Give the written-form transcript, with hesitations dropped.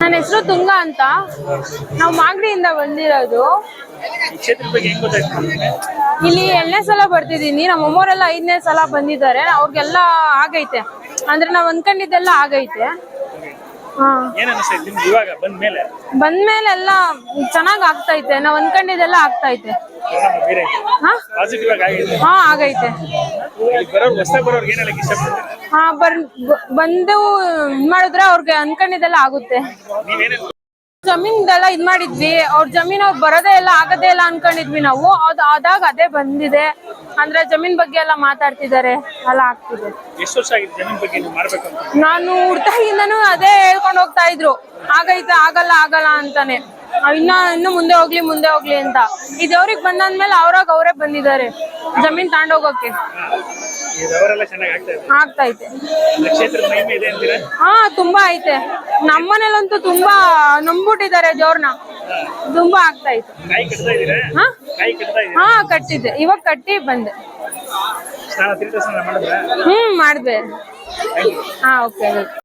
ನನ್ನ ಹೆಸರು ತುಂಗಾ ಅಂತ. ನಾವು ಮಾಗಡಿಯಿಂದ ಬಂದಿರೋದು. ಇಲ್ಲಿ 2ನೇ ಸಲ ಬರ್ತಿದೀನಿ. ನಮ್ಮ ಅಮ್ಮೋರೆಲ್ಲ 5ನೇ ಸಲ ಬಂದಿದ್ದಾರೆ. ಅವ್ರಿಗೆಲ್ಲ ಆಗೈತೆ, ಅಂದ್ರೆ ನಾವ್ ಅನ್ಕೊಂಡಿದ್ದೆಲ್ಲ ಆಗೈತೆ. ಬಂದ್ಮೇಲೆ ಎಲ್ಲ ಚೆನ್ನಾಗ್ ಆಗ್ತೈತೆ. ನಾವ್ ಅನ್ಕೊಂಡಿದ್ದೆಲ್ಲ ಆಗ್ತೈತೆ. ಹಾ ಆಗೈತೆ. ಬಂದು ಮಾಡಿದ್ರೆ ಅವ್ರಿಗೆ ಅನ್ಕೊಂಡಿದ್ದೆಲ್ಲ ಆಗುತ್ತೆ. ಜಮೀನ್ದೆಲ್ಲ ಇದ್ ಮಾಡಿದ್ವಿ. ಅವ್ರ ಜಮೀನ್ ಅವ್ರು ಬರೋದೇ ಇಲ್ಲ, ಆಗದೇ ಇಲ್ಲ ಅನ್ಕೊಂಡಿದ್ವಿ ನಾವು. ಅದು ಆದಾಗ ಅದೇ ಬಂದಿದೆ. ಅಂದ್ರೆ ಜಮೀನ್ ಬಗ್ಗೆ ಎಲ್ಲ ಮಾತಾಡ್ತಿದ್ದಾರೆ, ಎಲ್ಲ ಆಗ್ತಿದೆ. ನಾನು ಹುಡ್ತಾಗಿಂದನೂ ಅದೇ ಹೇಳ್ಕೊಂಡು ಹೋಗ್ತಾ ಇದ್ರು, ಆಗೈತೆ ಆಗಲ್ಲ ಆಗಲ್ಲ ಅಂತಾನೆ. ಇನ್ನು ಮುಂದೆ ಹೋಗ್ಲಿ ಅಂತ. ಇದು ಅವ್ರಿಗೆ ಬಂದಾದ್ಮೇಲೆ ಅವರೇ ಬಂದಿದ್ದಾರೆ ಜಮೀನ್ ತಗೊಂಡೋಗಕ್ಕೆ. ಆಗ್ತೈತೆ. ಹಾ ತುಂಬಾ ಐತೆ. ನಮ್ಮನೇಲಂತೂ ತುಂಬಾ ನಂಬ್ಬಿಟ್ಟಿದ್ದಾರೆ ದೇವ್ರನ್ನ. ತುಂಬಾ ಆಗ್ತೈತೆ. ಹಾ ಕಟ್ಟಿದ್ದೆ, ಇವಾಗ ಕಟ್ಟಿ ಬಂದೆ. ಮಾಡಿದ್ವಿ. ಹಾ ಓಕೆ.